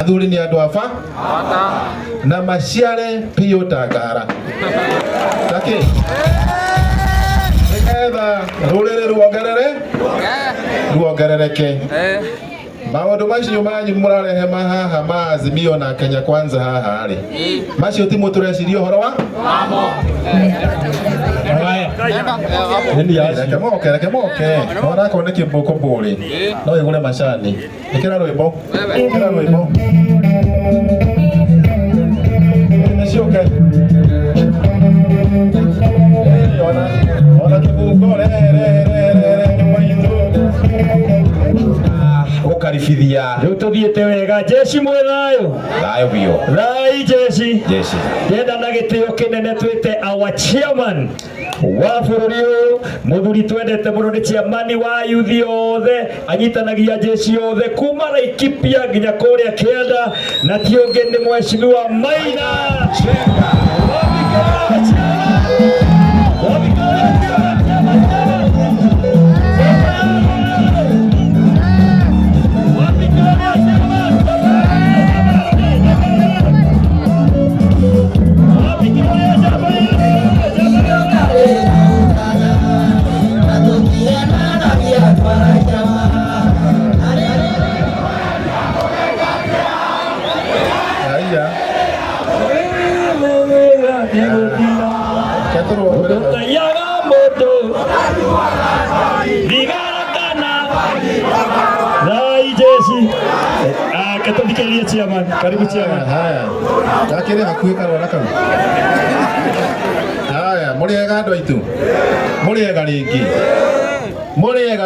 athuri ni andu afa na maciare piyo tangara taki nigetha rurire ruongerereke maundu macio manyu murarehe haha ma Azimio na Kenya Kwanza haha ri macio ti mutureciria uhoro wa reke moke ona ko ne kiboko buri no igure macani ikira rwimbo nicioke ona kiboko ukaribithia riu tuthiete wega jeshi mwethayo thayo bio rai jeshi yenda na gitio kinene twite our chairman wa bururi uyu muthuri twendete muno ni chairman wa yuthi othe anyitanagia jeshi othe kuma Laikipia nginya kuria Kianda na tionge ni mheshimiwa Maina Chenga Ketufikiria chairman, karibu chairman. Haya. Dakire hakuhi karwara kau. Haya, muriega andu aitu. Muriega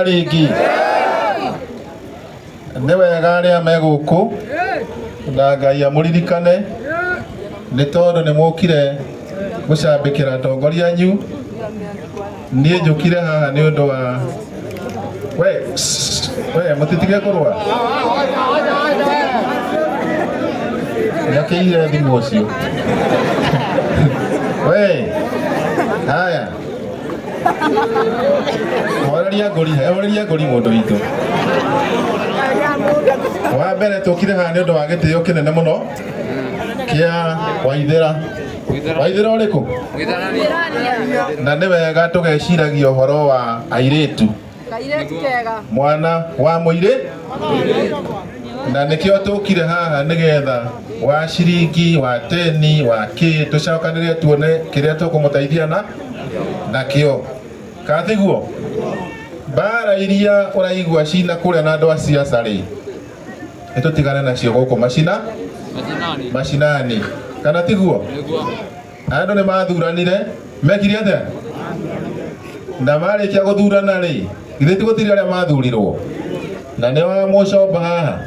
ringi. Nĩ wega arĩa me gũkũ na Ngai amũririkane nĩ tondũ nĩ mũkire gũcambĩkĩra atongoria anyu. Niĩ njũkire haha nĩ ũndũ wa we mũtitige kũrũa Nakĩire thimũ ũcio we haya horeria ngũri mũndũ witũ wa mbere tũkire haha nĩ ũndũ wa gĩtĩo kĩnene mũno kĩa Waithĩra ũrĩkũ na nĩ wega tũgeciragia ũhoro wa airĩtu mwana wa mũirĩ na nikio tukire haha nigetha wa ciringi wa teni wa ki tucokanire tuone kiria tukumutaithia nakio kathiguo bara iria uraigua cina kuria na andu a siasa ri itutigane nacio guku macinani kana tiguo andu ni mathuranire mekire atĩa na marĩkia guthurana ri ithe tigutiri aria mathurirwo na nĩ wa mũcomba haha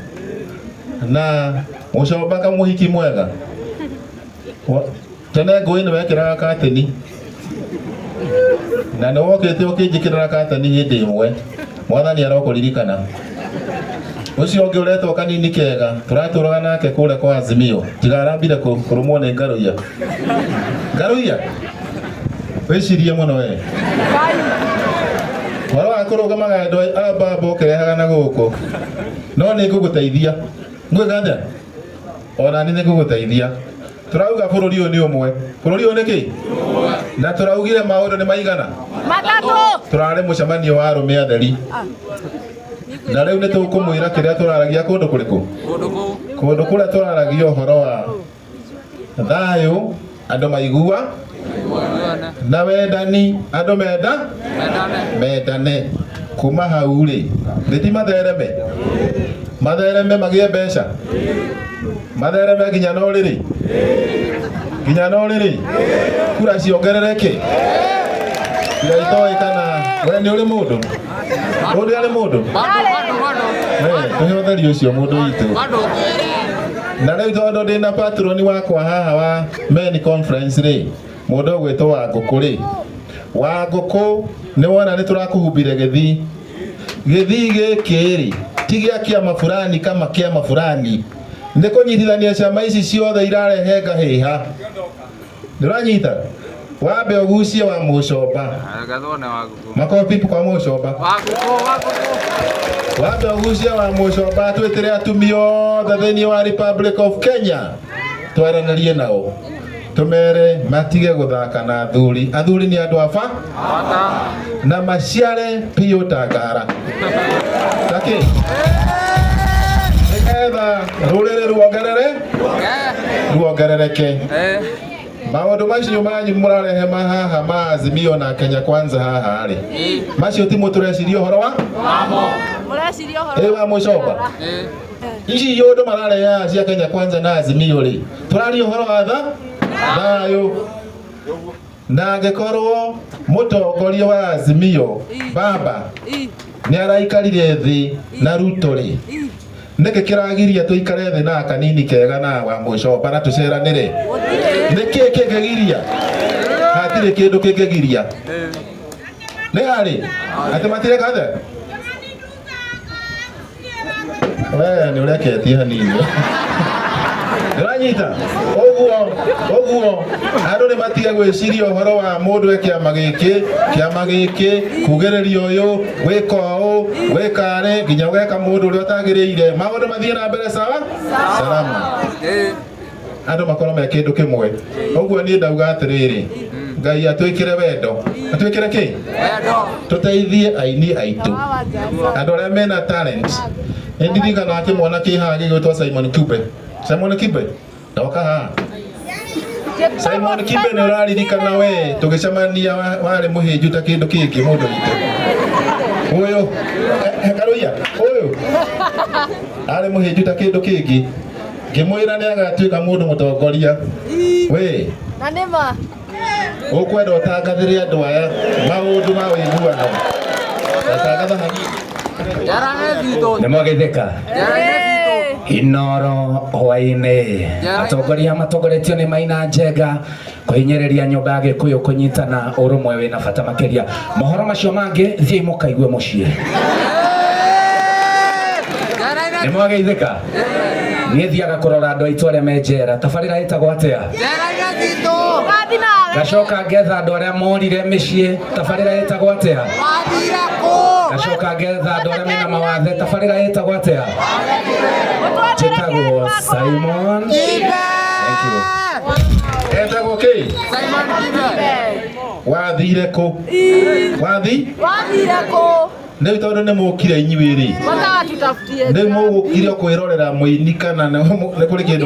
na mũcomba ka mũhiki mwega tene ngũĩ nĩ wekĩraga kateni na nĩ wokĩte ũkĩnjĩkĩrĩra kateni hĩndĩ ĩmwe mwathani arokũririkana ũcio ũngĩ ũretwo kanini kega tũratũraga nake kũrĩa kwa Azimio tiga arambire kũrũmwo nĩ Ngaruiya wĩcirie mũno we waro akũrũgamaga andũ a baba ũkĩrehaga na gũkũ no nĩ ngũgũteithia ngwĩgatha ona nĩ ngũgũteithia turauga bũrũri ũyũ nĩ ũmwe bũrũri ũyũ nĩ kĩ na tũraugire maũndũ nĩ maigana matatũ tũrarĩ mũcemanio wa arũme atheri na rĩu nĩ tũkũmwĩra kĩrĩa tũraragia kũndũ kũrĩkũ kũndũ kũrĩa tũraragia ũhoro wa thayũ andũ maigua na wendani andũ mendane kuma hau rĩ thiti mathereme magĩe mbeca mathereme nginya no rĩrĩ kura ciongerereke itoĩ kana we nĩ ũrĩ mũndũ arĩ mũndũ tũhe ũtheri ũcio mũndũ witũ na rĩu tondũ ndĩna patroni wakwa haha wa men conference rĩ mũndũ ũgwĩtwo Wangũkũ nĩ wona nĩ tũrakũhumbire gĩthii gĩkĩ rĩ ti gĩa kĩama fulani kama kĩama fulani nĩ kũnyitithania ciama ici ciothe irarehe ngahĩha ndũranyita wambe ũgucie wa mũcomba makobi kwa mũcomba Wambe ugucia wa Mucoba twitire atumio thĩinĩ wa Republic of Kenya twaranĩrie nao tumere matige guthaka na athuri. Athuri ni andu afa na maciare piyo tagara taki nĩgetha rũrĩrĩ ruongerereke. Maũndũ macio manyu mũrarehe haha ma Azimio na Kenya Kwanza haha rĩ macio ti mũtũreciria ũhoro wa mũreciria ũhoro wa Mucoba ici yũndũ mararehe cia Kenya Kwanza na Azimio rĩ tũraria ũhoro wa thayũ na angĩkorwo mũtongoria wa Azimio baba nĩ araikarire thĩ na Ruto rĩ nĩkĩ kĩragiria tũikare thĩ na kanini kega na wa Mucoba na tũceranĩre nĩkĩ kĩngĩgiria hatirĩ kĩndũ kĩngĩgiria nĩ harĩ atĩ matire kathe we nĩ ũreketie hanini Ndĩranyita ũguo andũ nĩ matige gwĩciria ũhoro wa mũndũ kĩama gĩkĩ kugĩrĩria ũyũ gwĩka ũũ gwĩkarĩ nginya ũgeka mũndũ ũrĩa ũtagĩrĩire maũndũ mathiĩ na mbere sawa salama andũ makorwo me kĩndũ kĩmwe. Ũguo niĩ ndauga atĩrĩrĩ Ngai atwĩkĩre wendo atwĩkĩre kĩ wendo tũteithie aini aitũ andũ arĩa mena talent. Ndirikana akĩmwana kĩhaha gĩgwĩtwo Simon Kibe ndoka haha. Simon Kibe nĩ ũraririkana we tũgĩcemania warĩ mũhĩnju ta kĩndũ kĩngĩ mũndũ witũ ũyũ Karuia ũyũ arĩ mũhĩnju ta kĩndũ kĩngĩ ngĩmwĩra nĩ agatuĩka mũndũ mũtongoria we na nĩma ũkwenda ũtangathĩre andũ aya maũndũ ma ũiguano ũtangatha nĩ mwageithĩka Inoro hwainĩ atongoria matongoretio nĩ Maina Njenga kũhinyĩrĩria nyũmba ya Gĩkũyũ kũnyitana ũrũmwe wĩna bata makĩria. Mohoro macio mangĩ thiĩ mũkaigue mũciĩ. Nĩ mwageithĩka niĩ thiaga kũrora andũ aitũ arĩa me njera tabarĩra ĩtagwo atĩa gacoka ngetha andũ arĩa morire mĩciĩ tabarĩra ĩtagwo atĩa gacoka ngetha andũ arĩa mena mawathe tabarĩra ĩtagwo atĩa njĩtagwo Simon Kibe. Thank you. Etagwo kĩ Simon Kibe. Wathire kũ wathire kũ nĩ tondũ nĩ mũkire inyuĩ rĩ nĩ mũgũkire kwĩrorera mũini kana nĩ kũrĩ kĩndũ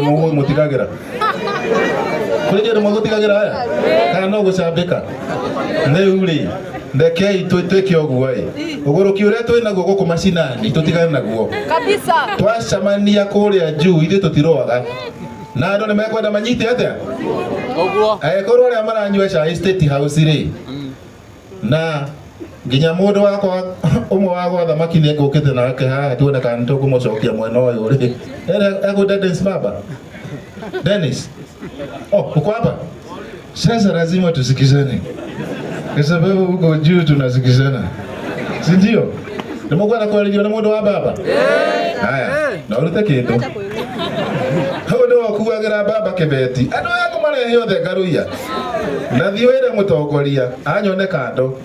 mũtigagĩra aya kana no gũcambĩka rĩu rĩ ndekei twĩke ũguo ĩ ũgũrũki ũrĩa twĩnaguo gũkũ macinani tũtigane naguo kabisa. Twacemania kũrĩa juu ithuĩ tũtiroaga na andũ nĩ mekwenda manyite atĩa ũguo agĩkorwo arĩa maranyua cai State House rĩ na nginya mũndũ wakwa ũmwe wa gwa thamaki nĩ ngũkĩte nake haha tuone kana tũkũmũcokia mwena ũyũ rĩ ego Dennis baba Dennis uko hapa sasa lazima tusikizane kwa sababu huko juu tunasikizana si ndio nĩmũkwenda kwarĩrio na mũndũ wa baba haya na ũrute kĩndũ hau nĩ wakuagĩra baba kĩbeti andũ aya kũmarehe othe Karuia na thiĩ wĩre mũtongoria anyone kando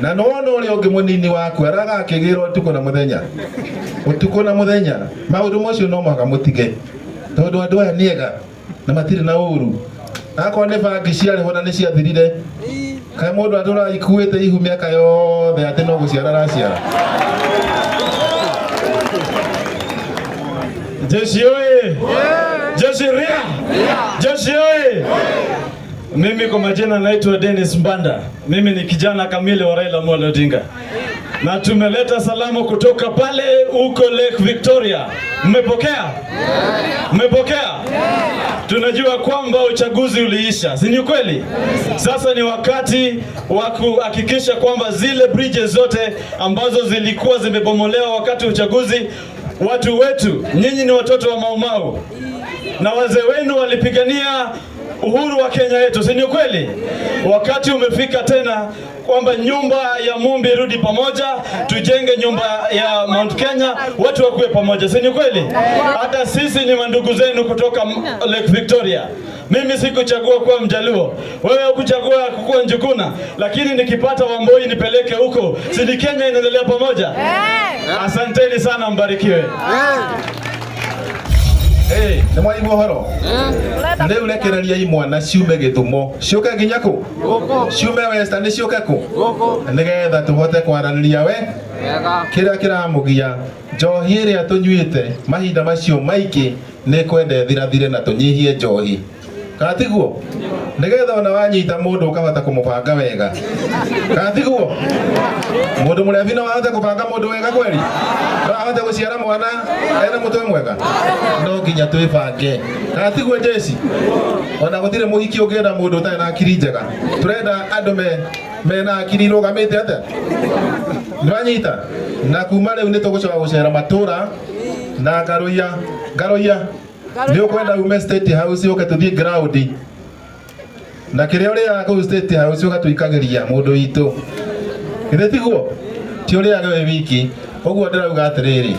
na nona ũrĩa ũngĩ mũnini waku aragakĩgĩra ũtukũ na mũthenya maũndũ macio no mũhaka mũtige tondũ andũ aya nĩega na matirĩ na ũru akorwo nĩ bangi ciarĩho na nĩ ciathirire kaĩ mũndũ atũra ikuĩte ihu mĩaka yothe atĩ no gũciara araciara. Jeshi oye! Jeshi ria! Jeshi oye! Mimi kwa majina naitwa Dennis Mbanda. Mimi ni kijana kamili wa Raila Amolo Odinga. Na tumeleta salamu kutoka pale huko Lake Victoria. Mmepokea? Mmepokea? Tunajua kwamba uchaguzi uliisha. Si ni kweli? Sasa ni wakati wa kuhakikisha kwamba zile bridges zote ambazo zilikuwa zimebomolewa wakati wa uchaguzi, watu wetu, nyinyi ni watoto wa Mau Mau na wazee wenu walipigania uhuru wa Kenya yetu, si ni kweli? Wakati umefika tena kwamba nyumba ya Mumbi irudi pamoja, tujenge nyumba ya Mount Kenya, watu wakuwe pamoja, si ni kweli? Hata sisi ni mandugu zenu kutoka Lake Victoria. Mimi sikuchagua kuwa Mjaluo, wewe hukuchagua kuwa Njuguna, lakini nikipata Wamboi nipeleke huko, si ni Kenya inaendelea pamoja? Asanteni sana, mbarikiwe. Nĩ mwaigua ũhoro? Rĩu rekereria imwana ciume Gĩthumo, ciũke nginya kũ? Ciume Western, ciũke kũ? Nĩgetha tũhote kwaranĩria kĩrĩa kĩramũgia. Njohi ĩrĩa tũnyuĩte mahinda macio maingĩ nĩ kwenda thirathire na tũnyihie njohi. Katiguo? Nĩgetha ona wanyita mũndũ ũkahota kũmũbanga wega. Katiguo? Mũndũ mũrebi no ahote kũbanga mũndũ wega kweli? No ahote gũciara mwana ena mũtwe mwega? No nginya twĩbange. Katiguo Jesse? Ona gũtirĩ mũhiki ũngĩenda mũndũ ũtarĩ na akiri njega. Tũrenda andũ mena akiri irũgamĩte atĩa? Nĩwanyita? Na kuma rĩu nĩtũgũcoka gũcera matũra na Ngaroia. Nĩ ũkwenda ume State House ũke tũthiĩ ground. Na kĩrĩa ũrĩaga kũu State House ũgatũikagĩria mũndũ witũ. Githĩ tiguo? Ti ũrĩage we wiki. Ũguo ndĩrauga atĩrĩrĩ,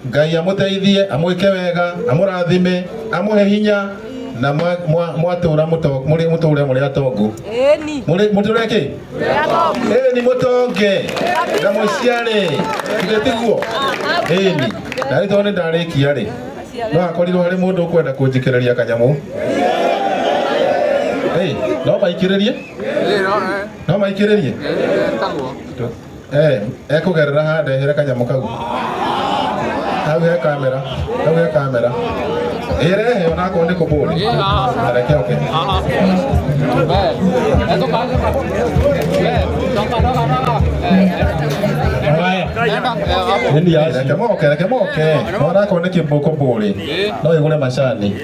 Ngai amũteithie, amwĩke wega, amũrathime, amũhe hinya na mwatũra mũtũre atongu. Mũtũre kĩ? Ĩni mũtonge na mũciare. Githĩ tiguo? Ĩni. Na rĩu nĩ ndarĩkia rĩ. No akorirwo harĩ mũndũ ũkwenda kũnjikĩrĩria kanyamũ. No maikĩrĩrie? No maikĩrĩrie? Ekũgerera handehere kanyamũ kau. Hau he kamera. Ĩrehe onakorwo nĩ kũbũri. Reke oke. Reke moke. Onakorwo nĩ kĩbũri. No ĩgũre macani.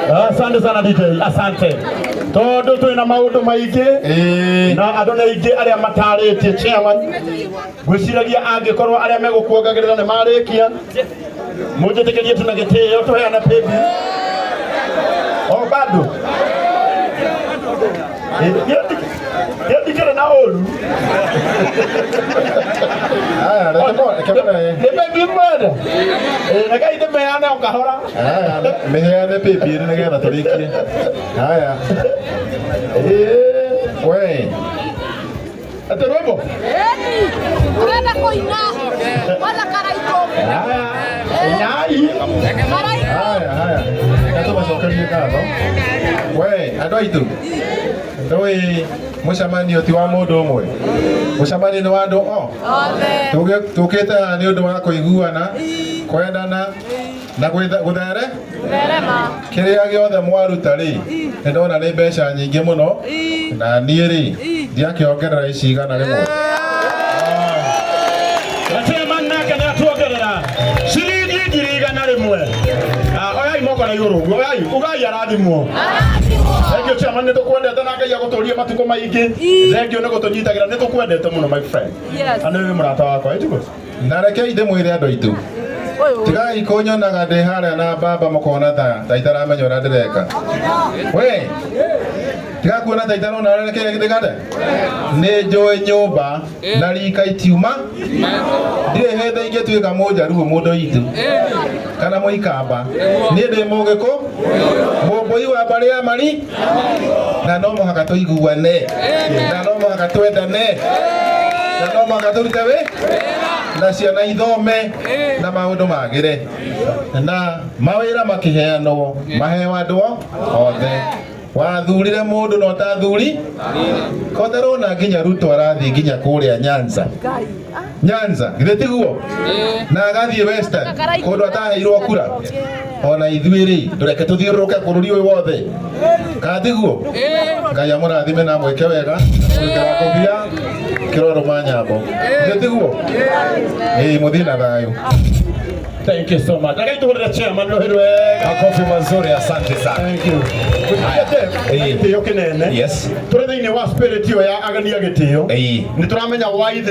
Asante sana DJ, asante. Tondu twina maundu maingi na andu ni aingi aria mataritie chairman. Gwiciragia angikorwo aria megukuongagirira ni marikia. Mujitikirie tuna gitio tuheana pebi. Bado. Yadikira na olu. Pebi mada. Nagai de meana ukahora. Meheane pebi ni ngetha turikie. Haya. We. Aterobo. Urenda kuina. Wala karaiko. Nyai. Haya. Kato macokerie ngatho. We, andũ aitũ. Ndũĩ mũcemanio ti wa mũndũ ũmwe. Mũcemanio nĩ wa andũ othe. Tũkĩte haha nĩ ũndũ wa kũiguana, kwendana na gũtherema. Kĩrĩa gĩothe mwaruta rĩ, nĩ ndona nĩ mbeca nyingĩ mũno na niĩ rĩ ndiakĩongerera ici igana rĩmwe. Chairman nake nĩ atuongerera ciringi ngiri igana rĩmwe. Oyai moko na igũrũ, oyai ugai arathimwo. Thank you chairman, nĩ tũkwendete na Ngai agũtũrie matukũ maingĩ. Thank you nĩ gũtũnyitagĩra, nĩ tũkwendete mũno my friend. Yes. Ana nĩ mũrata wakwa, ĩtugo. Na rekei ndĩmwĩre andũ aitũ. Tigai kũnyonaga ndĩ harĩa na baba mũkona ta itaramenya ũrĩa ndĩreka. We, tiga kuona ta itarona ũrĩa ndĩreka. Nĩ njũĩ nyũmba na rika itiuma. Ndirĩ hĩndĩ ingĩtuĩka mũnjaruo mũndũ itũ. Kana mũikamba. Niĩ ndĩ mũgĩkũ. Mũmbũi wa mbarĩ ya mari. Na no mũhaka tũiguane. Na no mũhaka twendane. Na no mũhaka tũrute na ciana ithome na maũndũ magĩre. Na mawĩra makĩheanwo maheo andũ othe. Wathurire mũndũ na ũtathuri. Kotarona nginya Ruto arathiĩ nginya kũrĩa Nyanza. Githĩ tiguo? Na agathiĩ Western kũndũ ataheirwo kura. Ona ithuĩ rĩ ndũreke tũthiũrũrũke bũrũri ũyũ wothe. Kana tiguo? Ngai amũrathime na mwĩke wega. Mũrutĩra kũbia kĩroro manyambo. Githĩ tiguo? Mũthiĩ na thayũ. Thank you so much. Nagai tuhurira chairman rohirwe. Makofi mazuri, asante sana. Thank you. Gĩtĩo kĩnene. Yes. Tũrĩ thĩinĩ wa spirit yo ya agania gĩtĩo. Nĩ tũramenya why